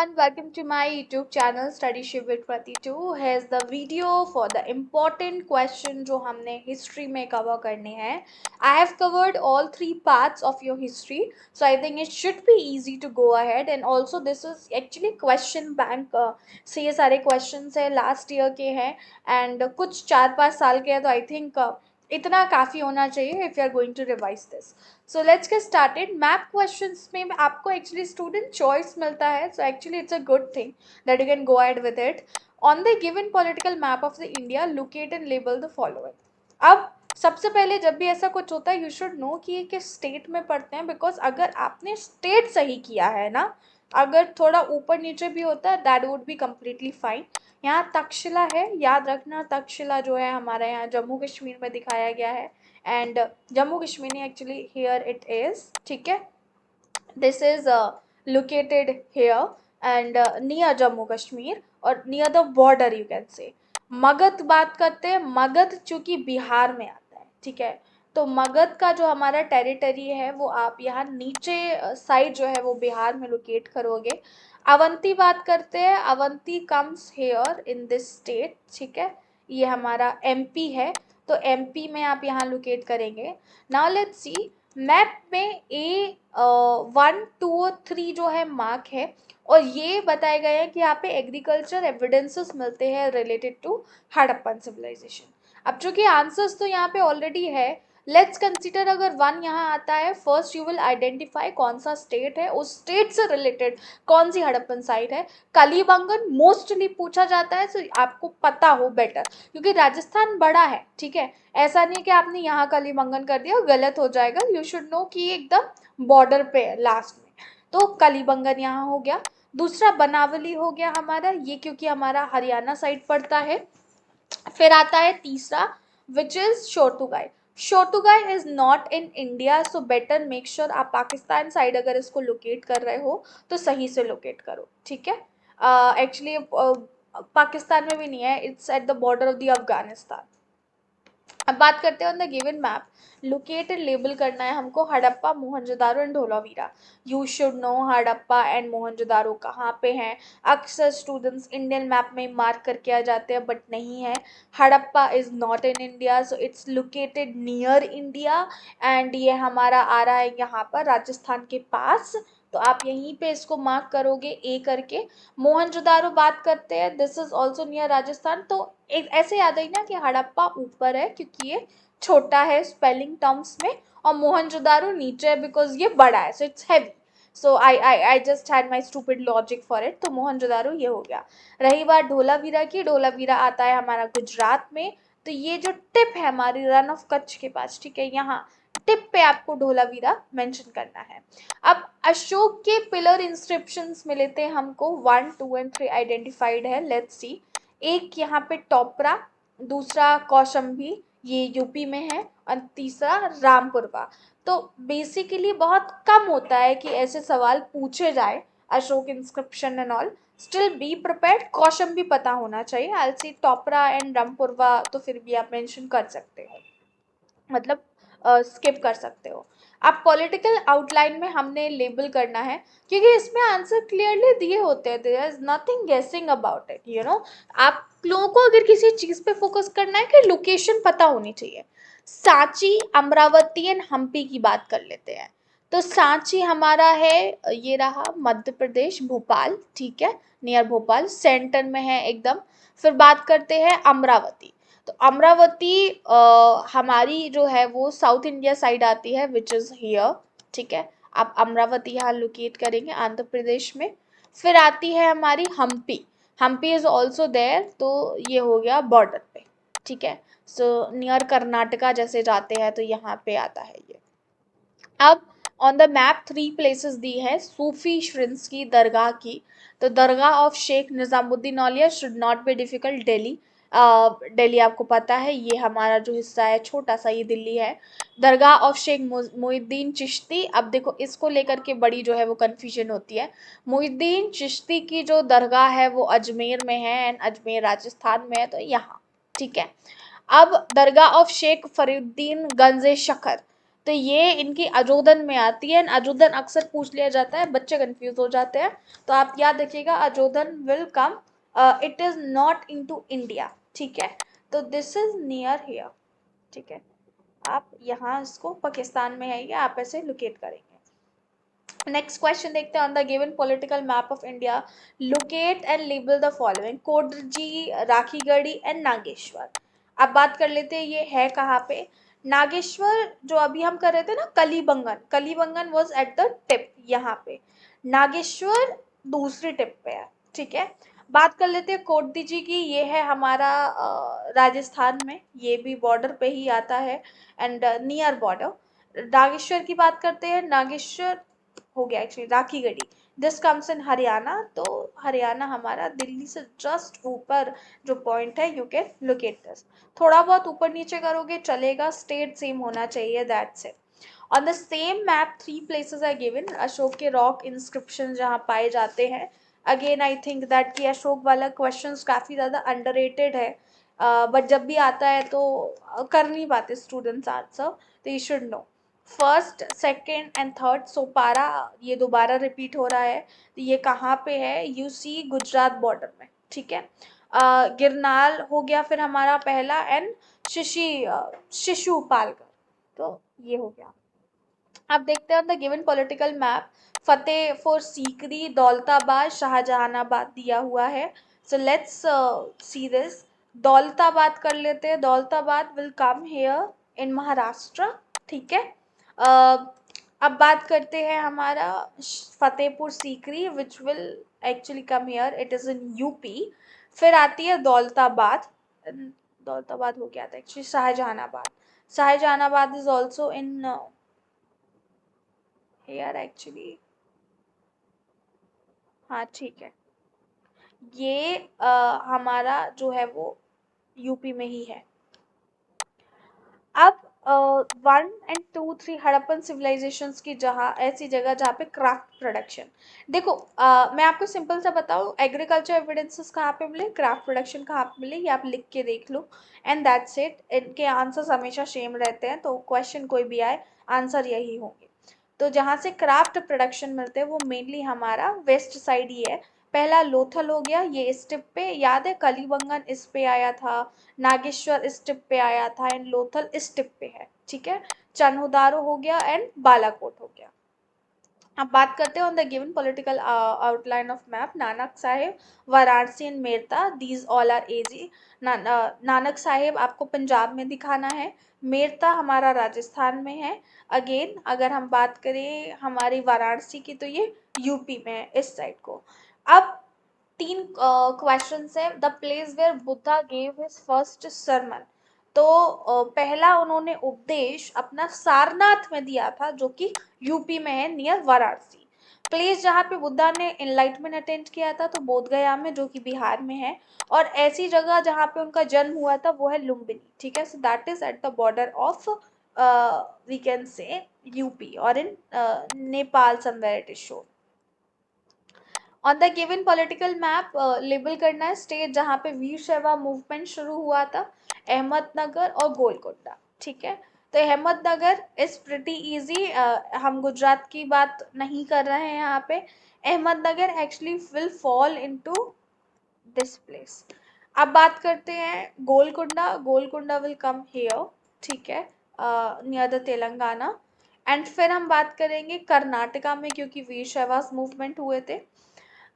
everyone, welcome to my YouTube channel Studyship with Prati2. Here's the video for the important question जो हमने history में cover करने हैं. I have covered all three parts of your history, so I think it should be easy to go ahead. And also this is actually question bank से ये सारे questions है last year के हैं and कुछ 4-5 साल के हैं, तो I think इतना काफ़ी होना चाहिए if you are going to revise this. So let's get started. Map questions में आपको actually student choice मिलता है, so actually it's a good thing that you can go ahead with it. On the given political map of the India, locate and label the following. अब सबसे पहले जब भी ऐसा कुछ होता है you should know कि ये किस state में पढ़ते हैं, because अगर आपने state सही किया है ना, अगर थोड़ा ऊपर नीचे भी होता है that would be completely fine. यहाँ तक्षशिला है, याद रखना तक्षशिला जो है हमारे यहाँ जम्मू कश्मीर में दिखाया गया है and Jammu Kashmir actually here it is, ठीक है. This is located here and near Jammu Kashmir और near the border you can say. Magadh बात करते हैं, मगध चूंकि बिहार में आता है, ठीक है, तो मगध का जो हमारा टेरिटरी है वो आप यहाँ नीचे साइड जो है वो बिहार में लोकेट करोगे. अवंती बात करते हैं, Avanti comes here in this state, ठीक है, ये हमारा एमपी है, तो एमपी में आप यहाँ लोकेट करेंगे. नाउ लेट्स सी मैप में A1, 2 और 3 जो है मार्क है और ये बताए गए हैं कि यहाँ पे एग्रीकल्चर एविडेंसेस मिलते हैं रिलेटेड टू हड़प्पन सिविलाइजेशन. अब चूंकि आंसर्स तो यहाँ पे ऑलरेडी है, लेट्स कंसीडर अगर 1 यहाँ आता है, फर्स्ट यू विल आइडेंटिफाई कौन सा स्टेट है, उस स्टेट से रिलेटेड कौन सी हड़प्पन साइट है. कलीबंगन मोस्टली पूछा जाता है, सो आपको पता हो बेटर, क्योंकि राजस्थान बड़ा है, ठीक है, ऐसा नहीं कि आपने यहाँ कलीबंगन कर दिया, गलत हो जाएगा. यू शुड नो कि एकदम बॉर्डर पे है लास्ट में, तो कलीबंगन यहाँ हो गया. दूसरा बनावली हो गया हमारा, ये क्योंकि हमारा हरियाणा साइड पड़ता है. फिर आता है तीसरा which is Shortugai. Shortugai is not in India, so better make sure आप पाकिस्तान साइड अगर इसको लोकेट कर रहे हो तो सही से लोकेट करो, ठीक है. एक्चुअली पाकिस्तान में भी नहीं है, it's eight the border of the Afghanistan. अब बात करते हैं on the given map, locate and label करना है हमको Harappa, Mohenjodaro and Dholavira. You should know Harappa and Mohenjodaro कहाँ पे हैं. अक्सर स्टूडेंट्स इंडियन मैप में मार्क करके आ जाते हैं, बट नहीं है. Harappa is not in India, so it's located near India and ये हमारा आ रहा है यहाँ पर राजस्थान के पास, तो आप यहीं पे इसको मार्क करोगे ए करके. मोहनजोदारो बात करते हैं, this is also near Rajasthan, तो एक ऐसे याद है ना कि हड़प्पा ऊपर है क्योंकि ये छोटा है स्पेलिंग टर्म्स में, और मोहनजोदारो नीचे है बिकॉज ये बड़ा है, so it's heavy. So I just had my stupid logic for it, तो मोहनजोदारो ये हो गया. रही बात धोलावीरा की, धोलावीरा आता है हमारा गुजरात में, तो ये जो टिप है हमारी रन ऑफ कच्छ के पास, ठीक है, यहाँ टिप पे आपको धोलावीरा मेंशन करना है. अब अशोक के पिलर इंस्क्रिप्शंस मिले थे हमको, 1, 2 एंड 3 आइडेंटिफाइड है. लेट्स सी, एक यहाँ पे टोपरा, दूसरा कौशंबी, ये यूपी में है, और तीसरा रामपुरवा. तो बेसिकली बहुत कम होता है कि ऐसे सवाल पूछे जाए Ashok inscription and all. Still be prepared, Kaushambi पता होना चाहिए. आई सी टोपरा एंड रामपुरवा तो फिर भी आप मेंशन कर सकते हो, मतलब स्किप कर सकते हो. आप पॉलिटिकल आउटलाइन में हमने लेबल करना है क्योंकि इसमें आंसर क्लियरली दिए होते हैं, देयर इज नथिंग गेसिंग अबाउट इट, यू नो. आप लोगों को अगर किसी चीज़ पे फोकस करना है कि लोकेशन पता होनी चाहिए. सांची, अमरावती एंड हम्पी की बात कर लेते हैं. तो सांची हमारा है, ये रहा मध्य प्रदेश, भोपाल, ठीक है, नियर भोपाल सेंटर में है एकदम. फिर बात करते हैं अमरावती, तो अमरावती हमारी जो है वो साउथ इंडिया साइड आती है विच इज़ हियर, ठीक है. आप अमरावती यहाँ लोकेट करेंगे आंध्र प्रदेश में. फिर आती है हमारी Hampi, Hampi is also there, तो ये हो गया बॉर्डर पे, ठीक है, सो नियर कर्नाटका जैसे जाते हैं तो यहाँ पे आता है ये. अब ऑन द मैप 3 प्लेसेस दी है सूफी श्रिंस की दरगाह की, तो dargah of Sheikh Nizamuddin Auliya should not be difficult, Delhi. Delhi आपको पता है, ये हमारा जो हिस्सा है छोटा सा ये दिल्ली है. दरगाह ऑफ शेख मोइनुद्दीन चिश्ती, अब देखो इसको लेकर के बड़ी जो है वो कन्फ्यूजन होती है. मोइनुद्दीन चिश्ती की जो दरगाह है वो अजमेर में है एंड अजमेर राजस्थान में है, तो यहाँ, ठीक है. अब दरगाह ऑफ शेख फरीउद्दीन गंज शकर, तो ये इनकी अजोदन में आती है, अजोदन अक्सर पूछ लिया जाता है, बच्चे कंफ्यूज हो जाते हैं, तो आप याद रखिएगा Ajodhan will come, it is not into India, ठीक है, तो दिस इज नियर हियर, ठीक है, आप यहाँ इसको पाकिस्तान में है ये, आप ऐसे लोकेट करेंगे। नेक्स्ट क्वेश्चन देखते हैं, on the given political map of India locate and label the following, Kotdiji, Rakhigarhi and Nageshwar. अब बात कर लेते हैं ये है कहाँ पे। नागेश्वर जो अभी हम कर रहे थे ना, कलीबंगन, कलीबंगन वाज एट द टिप यहाँ पे, नागेश्वर दूसरी टिप पे है, ठीक है। बात कर लेते हैं कोटदीजी की, ये है हमारा राजस्थान में, ये भी बॉर्डर पे ही आता है एंड नियर बॉर्डर। नागेश्वर की बात करते हैं, नागेश्वर हो गया actually Rakhigarhi, this comes in Haryana, तो हरियाणा हमारा दिल्ली से जस्ट ऊपर जो पॉइंट है, यू कैन लोकेट दिस, थोड़ा बहुत ऊपर नीचे करोगे चलेगा, स्टेट सेम होना चाहिए, that's it. On the same map 3 places are given, Ashok के रॉक इंस्क्रिप्शन जहाँ पाए जाते हैं। अगेन आई थिंक दैट कि अशोक वाला क्वेश्चंस काफ़ी ज़्यादा अंडररेटेड है, बट जब भी आता है तो कर नहीं पाते स्टूडेंट्स आंसर, तो you should know. First, second and third Sopara, ये दोबारा रिपीट हो रहा है, तो ये कहाँ पे है, यू सी गुजरात बॉर्डर में, ठीक है। गिरनाल हो गया फिर हमारा पहला, एंड शिशुपालगढ़, तो ये हो गया। अब देखते हैं the given political map, Fatehpur Sikri, Daulatabad, Shahjahanabad दिया हुआ है, so let's see this. Daulatabad कर लेते हैं, Daulatabad will come here in Maharashtra, ठीक है। अब बात करते हैं हमारा Fatehpur Sikri, which will actually come here, it is in UP. फिर आती है दौलताबाद, दौलताबाद हो गया था actually Shahjahanabad, Shahjahanabad is also in here actually, हाँ ठीक है, ये हमारा जो है वो यूपी में ही है। अब 1 and 2 3 हड़प्पन सिविलाइजेशंस की जहाँ, ऐसी जगह जहाँ पे क्राफ्ट प्रोडक्शन, देखो मैं आपको सिंपल सा बताऊँ, एग्रीकल्चर एविडेंसेस कहाँ पे मिले, क्राफ्ट प्रोडक्शन कहाँ पे मिले, ये आप लिख के देख लो, एंड दैट्स इट। इनके आंसर्स हमेशा सेम रहते हैं, तो क्वेश्चन कोई भी आए आंसर यही होंगे। तो जहाँ से क्राफ्ट प्रोडक्शन मिलते हैं वो मेनली हमारा वेस्ट साइड ही है। पहला लोथल हो गया, ये इस टिप पे, याद है कलीबंगन इस पे आया था, नागेश्वर इस टिप पे आया था, एंड लोथल इस टिप पे है, ठीक है। चन्हुदारो हो गया एंड बालाकोट हो गया। अब बात करते हैं on the given political outline of map, Nanak Sahib, Varanasi and Merta, these all are easy. Nanak Sahib आपको पंजाब में दिखाना है, मेरता हमारा राजस्थान में है। अगेन अगर हम बात करें हमारी वाराणसी की, तो ये यूपी में है इस साइड को। अब 3 क्वेश्चन है, the place where Buddha gave his first sermon, तो पहला उन्होंने उपदेश अपना सारनाथ में दिया था, जो कि यूपी में है नियर वाराणसी। प्लेस जहाँ पे बुद्धा ने एनलाइटमेंट अटेंड किया था, तो बोध गया में, जो कि बिहार में है। और ऐसी जगह जहाँ पे उनका जन्म हुआ था वो है लुम्बिनी, ठीक है, so that is at the border of we can say UP, और in Nepal somewhere it is shown. On the given political map label करना है स्टेट जहाँ पे वीर शैवा मूवमेंट शुरू हुआ था, अहमदनगर और गोलकोंडा, ठीक है। तो अहमदनगर इज प्रिटी इजी, हम गुजरात की बात नहीं कर रहे हैं यहाँ पे, Ahmednagar actually will fall into this place. अब बात करते हैं Golconda, Golconda will come here, ठीक है, नियर द तेलंगाना। एंड फिर हम बात करेंगे कर्नाटका में, क्योंकि वीर शैवास मूवमेंट हुए थे।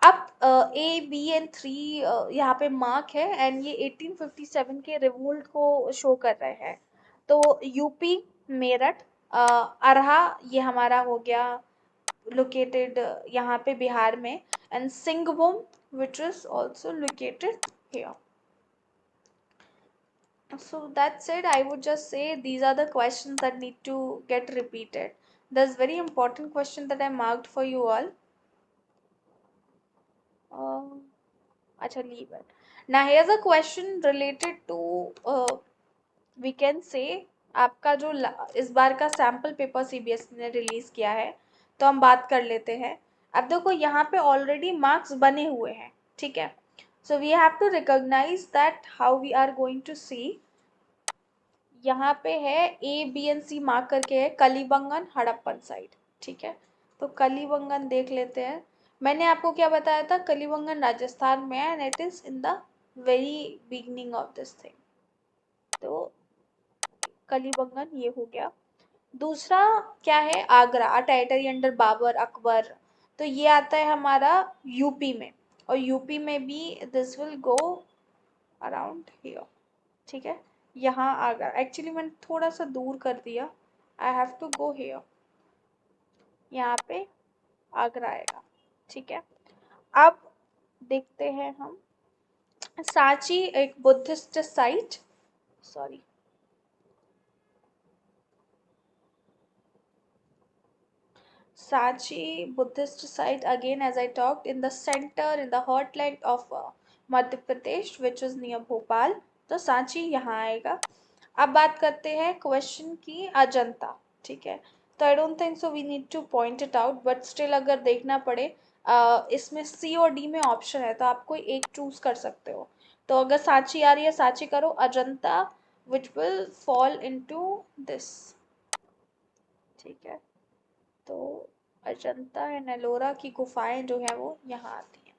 अब ए बी एंड 3 यहाँ पे मार्क है, एंड ये 1857 के रिवोल्ट को शो कर रहे हैं। तो यूपी मेरठ, अरहा ये हमारा हो गया लोकेटेड यहाँ पे बिहार में, and Singhbhum which is also located here. So that's it. I would just say these are the questions that need to get repeated. There's very important question that I marked for you all. Acha, leave it. Now here's a question related to we can say आपका जो इस बार का sample paper CBSE ने release किया है, तो हम बात कर लेते हैं। अब देखो यहाँ पे ऑलरेडी मार्क्स बने हुए हैं, ठीक है, so we have to recognize that how we are going to see. यहाँ पे है A B and C mark करके है, कलीबंगन हड़प्पन साइड। ठीक है, तो कलीबंगन देख लेते हैं। मैंने आपको क्या बताया था, कलीबंगन राजस्थान में है and it is in the very beginning of this thing. तो कलीबंगन ये हो गया। दूसरा क्या है, आगरा, टेरिटरी अंडर बाबर अकबर। तो ये आता है हमारा यूपी में, और यूपी में भी this will go around here. ठीक है, यहाँ आगरा, एक्चुअली मैंने थोड़ा सा दूर कर दिया, I have to go here, यहाँ पे आगरा आएगा। ठीक है, अब देखते हैं हम सांची, एक Buddhist site, sorry, Sachi Buddhist site again, as I talked, in the center, in the heartland of Madhya Pradesh, which is near Bhopal. तो सांची यहाँ आएगा। अब बात करते हैं क्वेश्चन की अजंता। ठीक है, तो I don't think so we need to point it out, but still अगर देखना पड़े, इसमें सी और डी में ऑप्शन है, तो आप कोई एक चूज कर सकते हो। तो अगर सांची आ रही है, सांची करो, Ajanta which will fall into this. ठीक है, तो अजंता एंड एलोरा की गुफाएं जो है वो यहाँ आती हैं।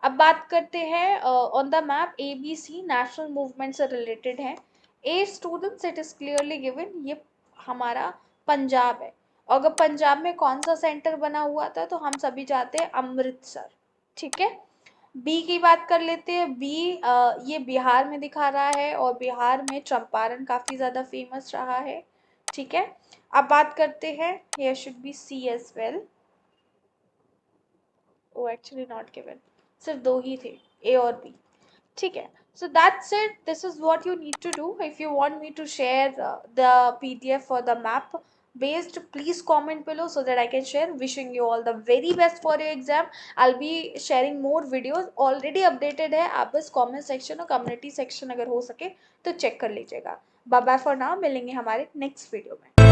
अब बात करते हैं on the map ABC national movement से रिलेटेड है। ए students, it is clearly given, ये हमारा पंजाब है। और अगर पंजाब में कौन सा सेंटर बना हुआ था, तो हम सभी जाते हैं अमृतसर। ठीक है, बी की बात कर लेते हैं। बी ये बिहार में दिखा रहा है, और बिहार में चंपारण काफी ज्यादा फेमस रहा है। ठीक है, अब बात करते हैं, here should be C as well, oh actually not given, सिर्फ दो ही थे, A और B। ठीक है, so that's it, this is what you need to do। if you want me to share the PDF for the map based, please comment below so that I can share। wishing you all the very best for your exam। I'll be sharing more videos, already updated है, आप बस comment section और community section अगर हो सके तो check कर लीजिएगा। बाय बाय फॉर नाउ, मिलेंगे हमारे नेक्स्ट वीडियो में।